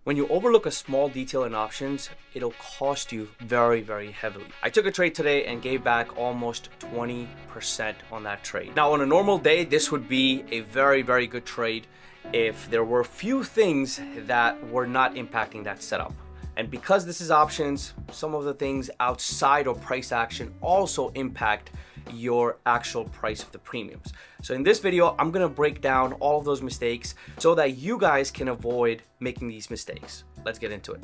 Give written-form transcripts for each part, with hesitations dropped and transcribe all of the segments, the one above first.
When you overlook a small detail in options, it'll cost you very, very heavily. I took a trade today and gave back almost 20% on that trade. Now, on a normal day, this would be a very, very good trade if there were few things that were not impacting that setup. And because this is options, some of the things outside of price action also impact your actual price of the premiums. So in this video, I'm gonna break down all of those mistakes so that you guys can avoid making these mistakes. Let's get into it.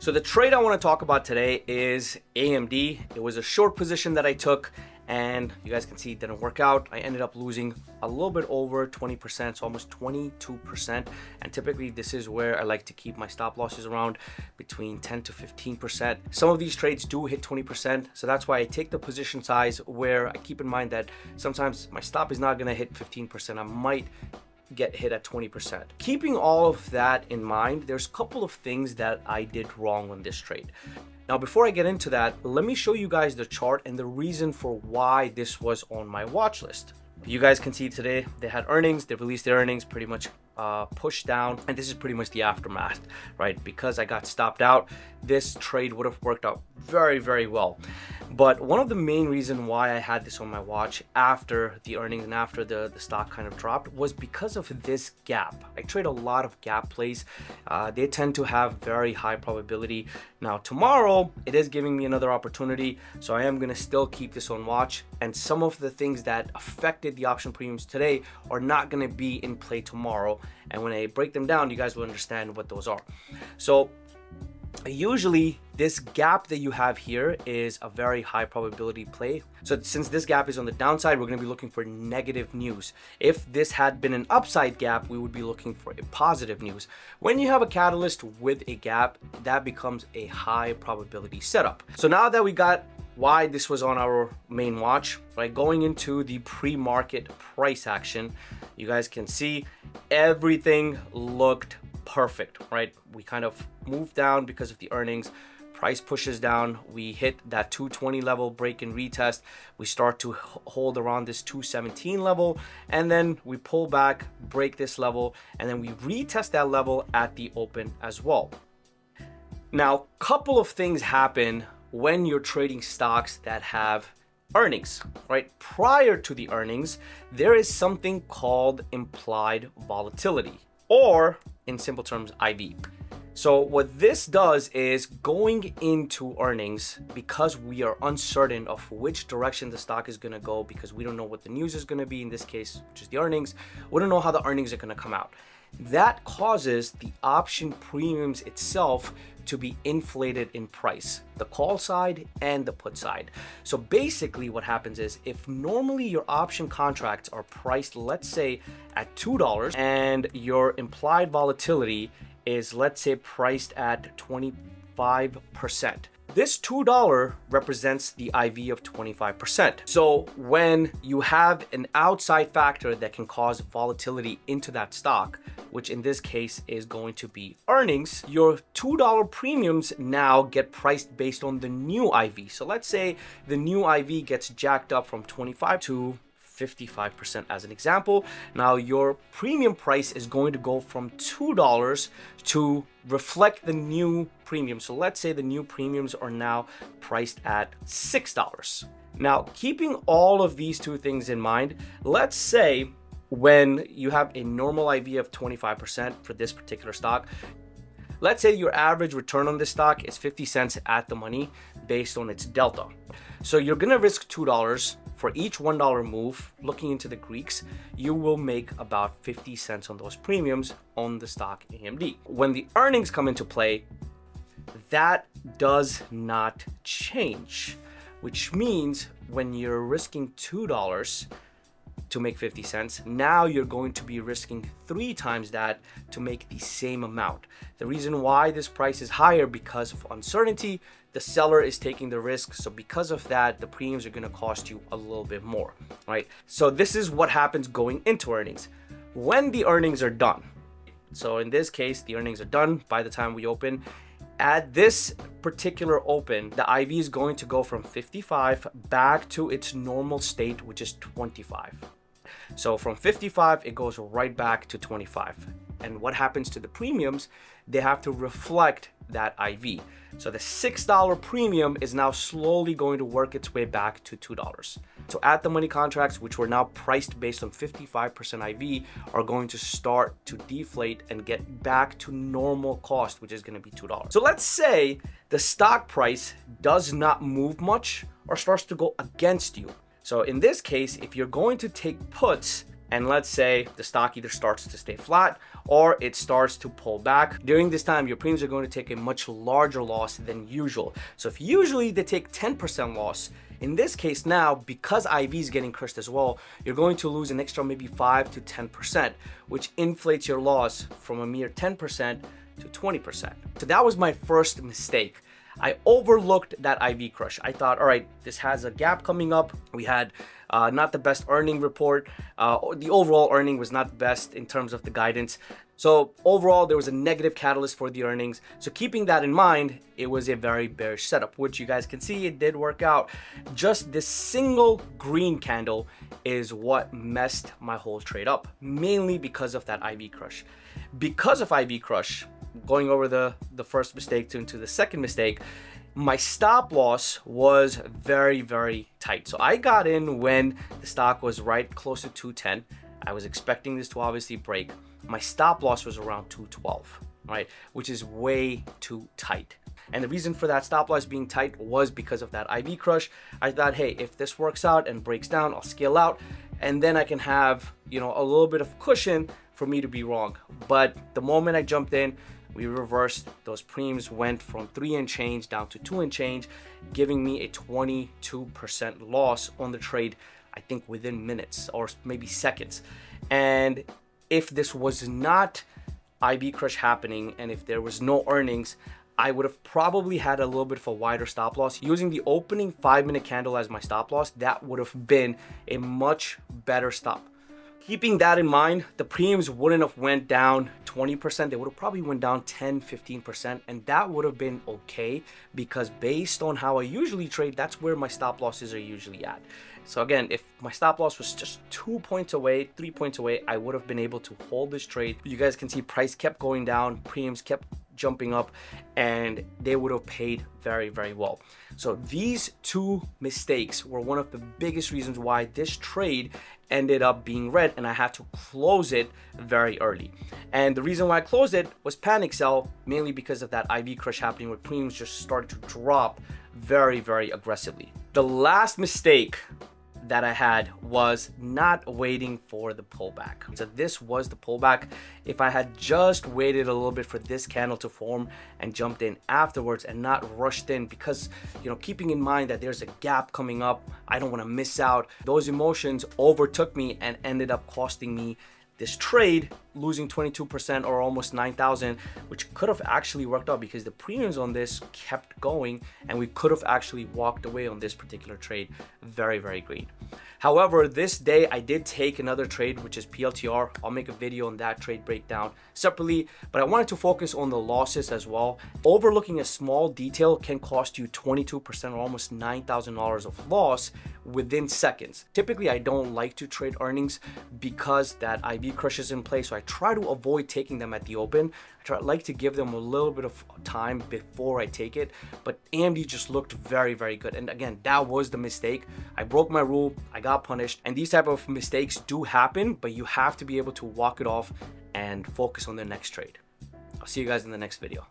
So the trade I wanna talk about today is AMD. It was a short position that I took, and you guys can see it didn't work out. I ended up losing a little bit over 20%, so almost 22%. And typically this is where I like to keep my stop losses around between 10 to 15%. Some of these trades do hit 20%, so that's why I take the position size where I keep in mind that sometimes my stop is not gonna hit 15%. I might get hit at 20%. Keeping all of that in mind, there's a couple of things that I did wrong on this trade. Now, before I get into that, let me show you guys the chart and the reason for why this was on my watch list. You guys can see today they had earnings, they released their earnings, pretty much pushed down, and this is pretty much the aftermath, right? Because I got stopped out, this trade would have worked out very, very well. But one of the main reasons why I had this on my watch after the earnings and after the stock kind of dropped was because of this gap. I trade a lot of gap plays. They tend to have very high probability. Now tomorrow, it is giving me another opportunity, so I am gonna still keep this on watch. And some of the things that affected the option premiums today are not gonna be in play tomorrow. And when I break them down, you guys will understand what those are. So usually this gap that you have here is a very high probability play. So since this gap is on the downside, we're going to be looking for negative news. If this had been an upside gap, we would be looking for a positive news. When you have a catalyst with a gap, that becomes a high probability setup. So now that we got why this was on our main watch, right, going into the pre-market price action, you guys can see everything looked perfect, right? We kind of moved down because of the earnings. Price pushes down, we hit that 220 level, break and retest, we start to hold around this 217 level, and then we pull back, break this level, and then we retest that level at the open as well. Now, couple of things happen when you're trading stocks that have earnings, right? Prior to the earnings, there is something called implied volatility, or in simple terms, IV. So what this does is going into earnings, because we are uncertain of which direction the stock is going to go, because we don't know what the news is going to be in this case, which is the earnings. We don't know how the earnings are going to come out. That causes the option premiums itself to be inflated in price, the call side and the put side. So basically what happens is, if normally your option contracts are priced, let's say at $2, and your implied volatility is, let's say, priced at 25%. This $2 represents the IV of 25%. So when you have an outside factor that can cause volatility into that stock, which in this case is going to be earnings, your $2 premiums now get priced based on the new IV. So let's say the new IV gets jacked up from 25 to 55% as an example. Now your premium price is going to go from $2 to reflect the new premium. So let's say the new premiums are now priced at $6. Now, keeping all of these two things in mind, let's say when you have a normal IV of 25% for this particular stock, let's say your average return on this stock is 50 cents at the money based on its delta. So you're gonna risk $2 for each $1 move. Looking into the Greeks, you will make about 50 cents on those premiums on the stock AMD. When the earnings come into play, that does not change, which means when you're risking $2 to make 50 cents, now you're going to be risking 3 times that to make the same amount. The reason why this price is higher, because of uncertainty, the seller is taking the risk. So because of that, the premiums are going to cost you a little bit more, right? So this is what happens going into earnings. When the earnings are done, so in this case, the earnings are done by the time we open. At this particular open, the IV is going to go from 55 back to its normal state, which is 25. So from 55, it goes right back to 25. And what happens to the premiums? They have to reflect that IV. So the $6 premium is now slowly going to work its way back to $2. So at the money contracts, which were now priced based on 55% IV, are going to start to deflate and get back to normal cost, which is going to be $2. So let's say the stock price does not move much or starts to go against you. So in this case, if you're going to take puts, and let's say the stock either starts to stay flat or it starts to pull back, during this time, your premiums are going to take a much larger loss than usual. So if usually they take 10% loss, in this case now, because IV is getting crushed as well, you're going to lose an extra maybe 5 to 10%, which inflates your loss from a mere 10% to 20%. So that was my first mistake. I overlooked that IV crush. I thought, all right, this has a gap coming up. We had not the best earning report. The overall earning was not the best in terms of the guidance. So overall, there was a negative catalyst for the earnings. So keeping that in mind, it was a very bearish setup, which you guys can see it did work out. Just this single green candle is what messed my whole trade up, mainly because of that IV crush. Because of IV crush, going over the first mistake into the second mistake, my stop loss was very, very tight. So I got in when the stock was right close to 210. I was expecting this to obviously break. My stop loss was around 212, right? Which is way too tight. And the reason for that stop loss being tight was because of that IV crush. I thought, hey, if this works out and breaks down, I'll scale out and then I can have, a little bit of cushion for me to be wrong. But the moment I jumped in, we reversed. Those premiums went from 3 and change down to 2 and change, giving me a 22% loss on the trade, I think within minutes or maybe seconds. And if this was not IV crush happening and if there was no earnings, I would have probably had a little bit of a wider stop loss. Using the opening 5-minute candle as my stop loss, that would have been a much better stop. Keeping that in mind, the premiums wouldn't have went down 20%. They would have probably went down 10, 15%. And that would have been okay because based on how I usually trade, that's where my stop losses are usually at. So again, if my stop loss was just 2 points away, 3 points away, I would have been able to hold this trade. You guys can see price kept going down, premiums kept jumping up, and they would have paid very, very well. So these two mistakes were one of the biggest reasons why this trade ended up being red and I had to close it very early. And the reason why I closed it was panic sell, mainly because of that IV crush happening where premiums just started to drop very, very aggressively. The last mistake that I had was not waiting for the pullback. So this was the pullback. If I had just waited a little bit for this candle to form and jumped in afterwards and not rushed in, because keeping in mind that there's a gap coming up, I don't want to miss out. Those emotions overtook me and ended up costing me this trade, losing 22% or almost 9,000, which could have actually worked out because the premiums on this kept going and we could have actually walked away on this particular trade very, very green. However, this day I did take another trade, which is PLTR. I'll make a video on that trade breakdown separately, but I wanted to focus on the losses as well. Overlooking a small detail can cost you 22% or almost $9,000 of loss within seconds. Typically, I don't like to trade earnings because that IV crush is in place, so I try to avoid taking them at the open. I like to give them a little bit of time before I take it, but AMD just looked very, very good. And again, that was the mistake. I broke my rule, I got punished, and these type of mistakes do happen, but you have to be able to walk it off and focus on the next trade. I'll see you guys in the next video.